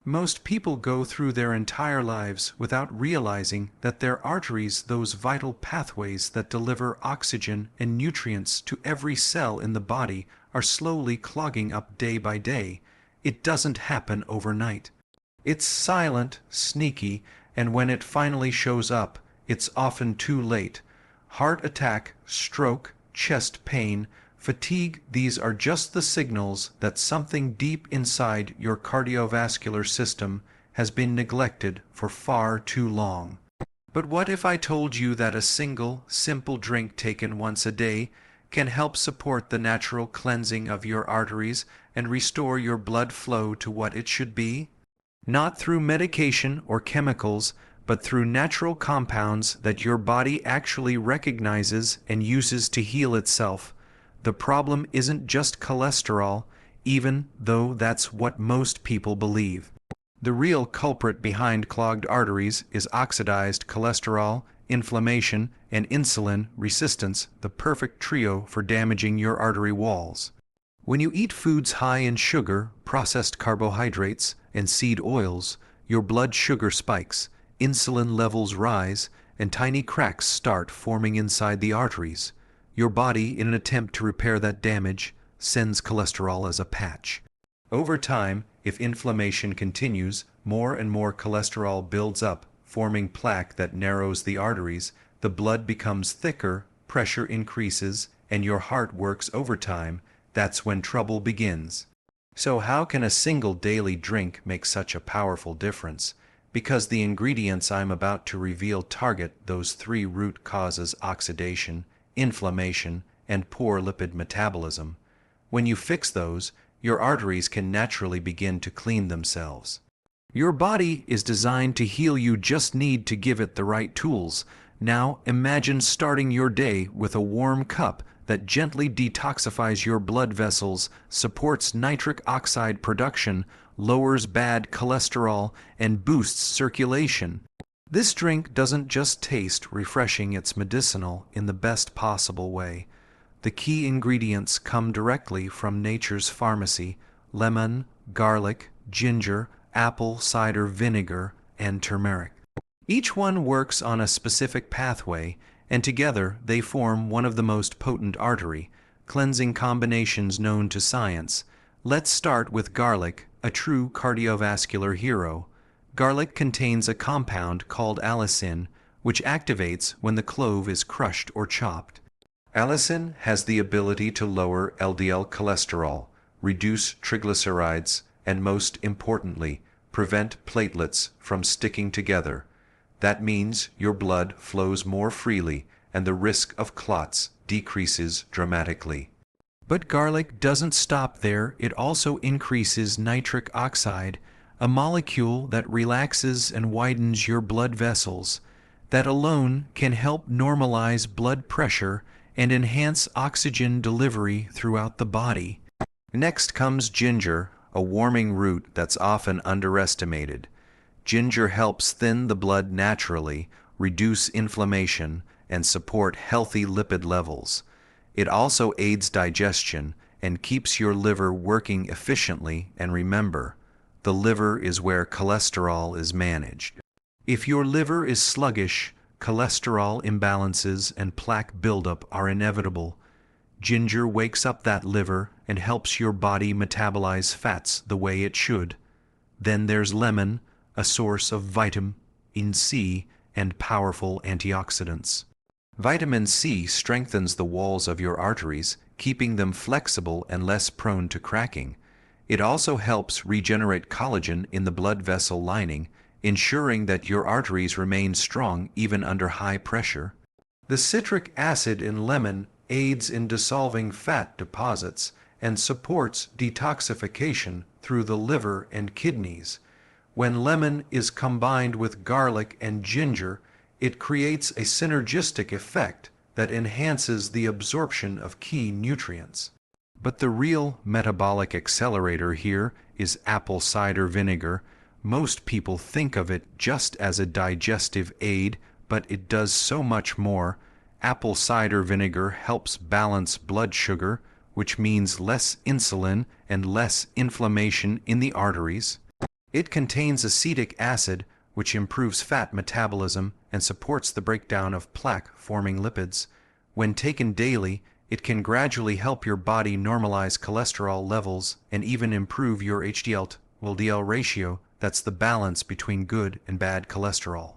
Most people go through their entire lives without realizing that their arteries, those vital pathways that deliver oxygen and nutrients to every cell in the body, are slowly clogging up day by day. It doesn't happen overnight. It's silent, sneaky, and when it finally shows up, it's often too late. Heart attack, stroke, chest pain, fatigue, these are just the signals that something deep inside your cardiovascular system has been neglected for far too long. But what if I told you that a single, simple drink taken once a day can help support the natural cleansing of your arteries and restore your blood flow to what it should be? Not through medication or chemicals, but through natural compounds that your body actually recognizes and uses to heal itself. The problem isn't just cholesterol, even though that's what most people believe. The real culprit behind clogged arteries is oxidized cholesterol, inflammation, and insulin resistance, the perfect trio for damaging your artery walls. When you eat foods high in sugar, processed carbohydrates, and seed oils, your blood sugar spikes, insulin levels rise, and tiny cracks start forming inside the arteries. Your body, in an attempt to repair that damage, sends cholesterol as a patch. Over time, if inflammation continues, more and more cholesterol builds up, forming plaque that narrows the arteries. The blood becomes thicker, pressure increases, and your heart works overtime. That's when trouble begins. So how can a single daily drink make such a powerful difference? Because the ingredients I'm about to reveal target those three root causes: oxidation, inflammation, and poor lipid metabolism. When you fix those, your arteries can naturally begin to clean themselves. Your body is designed to heal, you just need to give it the right tools. Now imagine starting your day with a warm cup that gently detoxifies your blood vessels, supports nitric oxide production, lowers bad cholesterol, and boosts circulation. This drink doesn't just taste refreshing, it's medicinal in the best possible way. The key ingredients come directly from nature's pharmacy: lemon, garlic, ginger, apple cider vinegar, and turmeric. Each one works on a specific pathway, and together they form one of the most potent artery cleansing combinations known to science. Let's start with garlic, a true cardiovascular hero. Garlic contains a compound called allicin, which activates when the clove is crushed or chopped. Allicin has the ability to lower LDL cholesterol, reduce triglycerides, and most importantly, prevent platelets from sticking together. That means your blood flows more freely and the risk of clots decreases dramatically. But garlic doesn't stop there. It also increases nitric oxide, a molecule that relaxes and widens your blood vessels. That alone can help normalize blood pressure and enhance oxygen delivery throughout the body. Next comes ginger, a warming root that's often underestimated. Ginger helps thin the blood naturally, reduce inflammation, and support healthy lipid levels. It also aids digestion and keeps your liver working efficiently. And remember, the liver is where cholesterol is managed. If your liver is sluggish, cholesterol imbalances and plaque buildup are inevitable. Ginger wakes up that liver and helps your body metabolize fats the way it should. Then there's lemon, a source of vitamin C and powerful antioxidants. Vitamin C strengthens the walls of your arteries, keeping them flexible and less prone to cracking. It also helps regenerate collagen in the blood vessel lining, ensuring that your arteries remain strong even under high pressure. The citric acid in lemon aids in dissolving fat deposits and supports detoxification through the liver and kidneys. When lemon is combined with garlic and ginger, it creates a synergistic effect that enhances the absorption of key nutrients. But the real metabolic accelerator here is apple cider vinegar. Most people think of it just as a digestive aid, but it does so much more. Apple cider vinegar helps balance blood sugar, which means less insulin and less inflammation in the arteries. It contains acetic acid, which improves fat metabolism and supports the breakdown of plaque-forming lipids. When taken daily, it can gradually help your body normalize cholesterol levels and even improve your HDL-to-LDL ratio. That's the balance between good and bad cholesterol.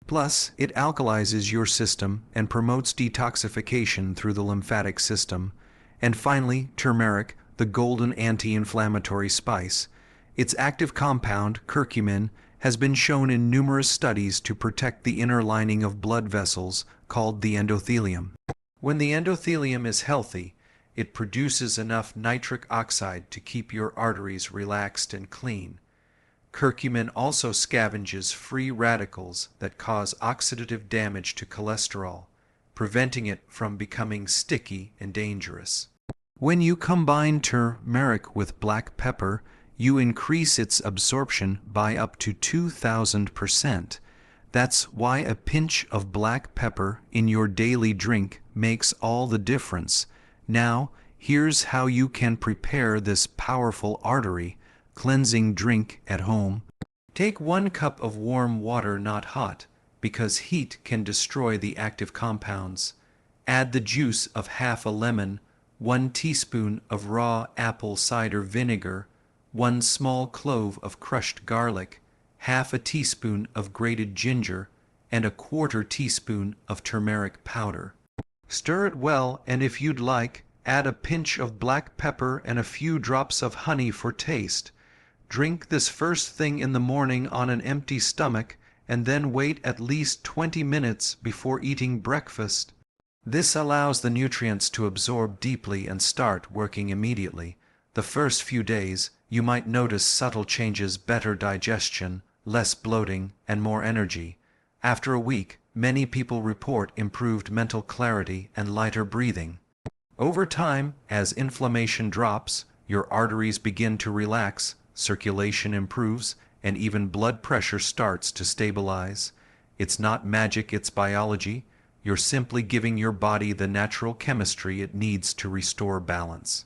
Plus, it alkalizes your system and promotes detoxification through the lymphatic system. And finally, turmeric, the golden anti-inflammatory spice. Its active compound, curcumin, has been shown in numerous studies to protect the inner lining of blood vessels, called the endothelium. When the endothelium is healthy, it produces enough nitric oxide to keep your arteries relaxed and clean. Curcumin also scavenges free radicals that cause oxidative damage to cholesterol, preventing it from becoming sticky and dangerous. When you combine turmeric with black pepper, you increase its absorption by up to 2,000%. That's why a pinch of black pepper in your daily drink makes all the difference. Now, here's how you can prepare this powerful artery cleansing drink at home. Take 1 cup of warm water, not hot, because heat can destroy the active compounds. Add the juice of half a lemon, 1 teaspoon of raw apple cider vinegar, 1 small clove of crushed garlic, half a teaspoon of grated ginger, and 1/4 teaspoon of turmeric powder. Stir it well, and if you'd like, add a pinch of black pepper and a few drops of honey for taste. Drink this first thing in the morning on an empty stomach, and then wait at least 20 minutes before eating breakfast. This allows the nutrients to absorb deeply and start working immediately. The first few days, you might notice subtle changes: better digestion, less bloating, and more energy. After a week, many people report improved mental clarity and lighter breathing. Over time, as inflammation drops, your arteries begin to relax, circulation improves, and even blood pressure starts to stabilize. It's not magic, it's biology. You're simply giving your body the natural chemistry it needs to restore balance.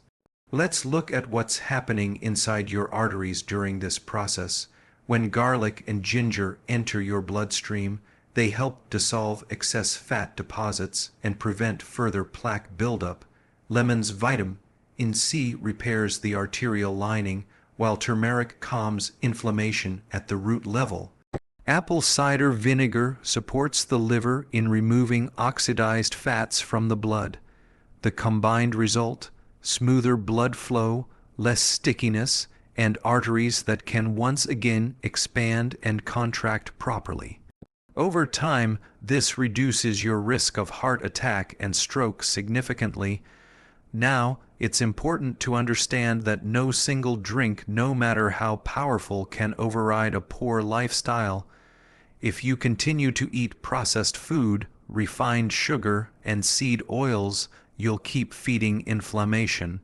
Let's look at what's happening inside your arteries during this process. When garlic and ginger enter your bloodstream, they help dissolve excess fat deposits and prevent further plaque buildup. Lemon's vitamin C repairs the arterial lining, while turmeric calms inflammation at the root level. Apple cider vinegar supports the liver in removing oxidized fats from the blood. The combined result: smoother blood flow, less stickiness, and arteries that can once again expand and contract properly. Over time, this reduces your risk of heart attack and stroke significantly. Now, it's important to understand that no single drink, no matter how powerful, can override a poor lifestyle. If you continue to eat processed food, refined sugar, and seed oils, you'll keep feeding inflammation.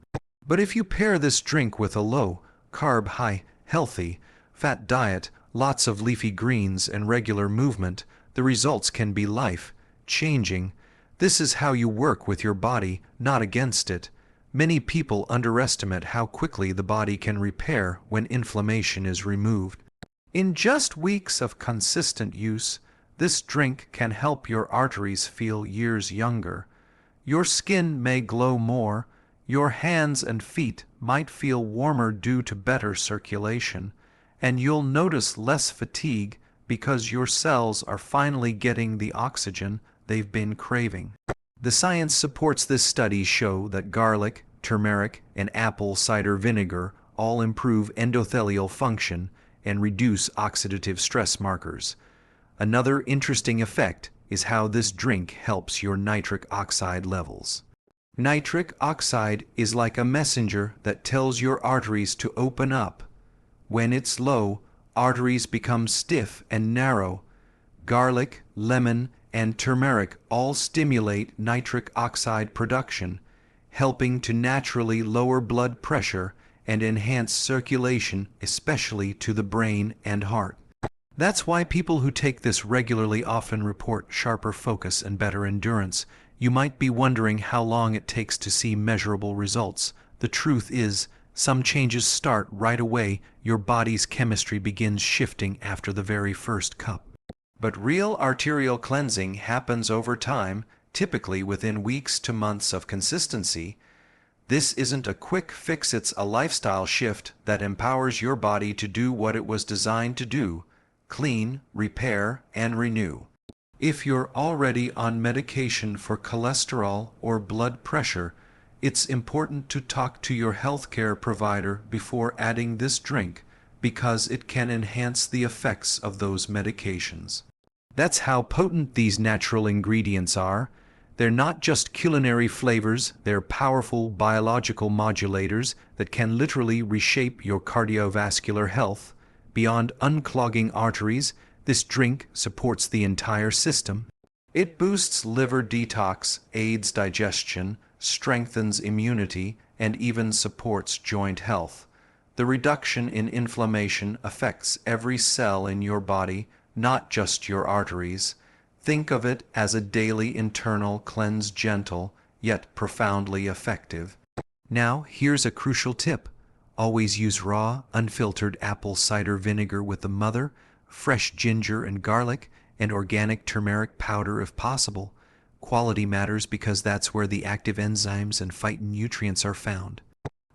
But if you pair this drink with a low-carb, high-healthy fat diet, lots of leafy greens, and regular movement, the results can be life-changing. This is how you work with your body, not against it. Many people underestimate how quickly the body can repair when inflammation is removed. In just weeks of consistent use, this drink can help your arteries feel years younger. Your skin may glow more, your hands and feet might feel warmer due to better circulation, and you'll notice less fatigue because your cells are finally getting the oxygen they've been craving. The science supports this. Studies show that garlic, turmeric, and apple cider vinegar all improve endothelial function and reduce oxidative stress markers. Another interesting effect is how this drink helps your nitric oxide levels. Nitric oxide is like a messenger that tells your arteries to open up. When it's low, arteries become stiff and narrow. Garlic, lemon, and turmeric all stimulate nitric oxide production, helping to naturally lower blood pressure and enhance circulation, especially to the brain and heart. That's why people who take this regularly often report sharper focus and better endurance. You might be wondering how long it takes to see measurable results. The truth is, Some changes start right away. Your body's chemistry begins shifting after the very first cup. But real arterial cleansing happens over time, typically within weeks to months of consistency. This isn't a quick fix, it's a lifestyle shift that empowers your body to do what it was designed to do: clean, repair, and renew. If you're already on medication for cholesterol or blood pressure, it's important to talk to your healthcare provider before adding this drink, because it can enhance the effects of those medications. That's how potent these natural ingredients are. They're not just culinary flavors, they're powerful biological modulators that can literally reshape your cardiovascular health. Beyond unclogging arteries, this drink supports the entire system. It boosts liver detox, aids digestion, strengthens immunity, and even supports joint health. The reduction in inflammation affects every cell in your body, not just your arteries. Think of it as a daily internal cleanse, gentle, yet profoundly effective. Now, here's a crucial tip. Always use raw, unfiltered apple cider vinegar with the mother, fresh ginger and garlic, and organic turmeric powder if possible. Quality matters because that's where the active enzymes and phytonutrients are found.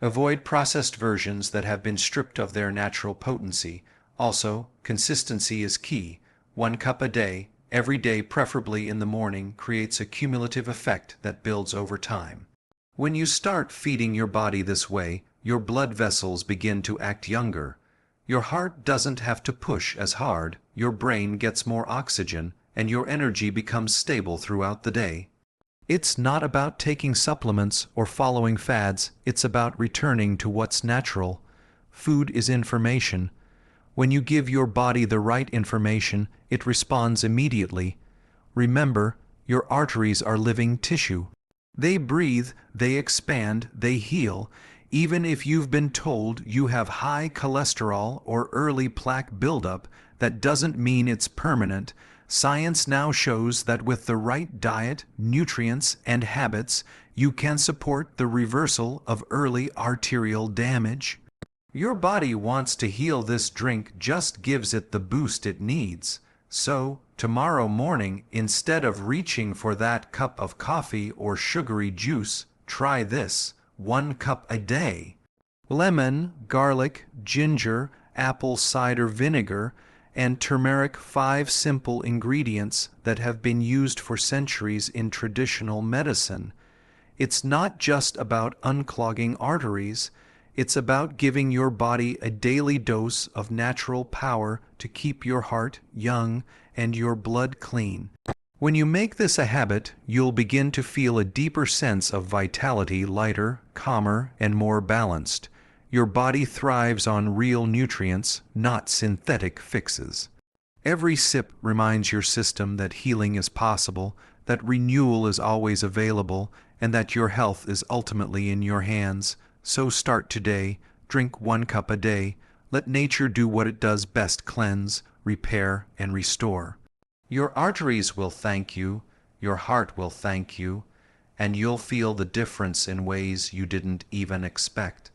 Avoid processed versions that have been stripped of their natural potency. Also, consistency is key. 1 cup a day, every day, preferably in the morning, creates a cumulative effect that builds over time. When you start feeding your body this way, your blood vessels begin to act younger. Your heart doesn't have to push as hard, your brain gets more oxygen, and your energy becomes stable throughout the day. It's not about taking supplements or following fads, it's about returning to what's natural. Food is information. When you give your body the right information, it responds immediately. Remember, your arteries are living tissue. They breathe, they expand, they heal. Even if you've been told you have high cholesterol or early plaque buildup, that doesn't mean it's permanent. Science now shows that with the right diet, nutrients, and habits, you can support the reversal of early arterial damage. Your body wants to heal. This drink just gives it the boost it needs. So, tomorrow morning, instead of reaching for that cup of coffee or sugary juice, try this: 1 cup a day. Lemon, garlic, ginger, apple cider vinegar, and turmeric, 5 simple ingredients that have been used for centuries in traditional medicine. It's not just about unclogging arteries, it's about giving your body a daily dose of natural power to keep your heart young and your blood clean. When you make this a habit, you'll begin to feel a deeper sense of vitality, lighter, calmer, and more balanced. Your body thrives on real nutrients, not synthetic fixes. Every sip reminds your system that healing is possible, that renewal is always available, and that your health is ultimately in your hands. So start today, drink 1 cup a day, let nature do what it does best: cleanse, repair, and restore. Your arteries will thank you, your heart will thank you, and you'll feel the difference in ways you didn't even expect.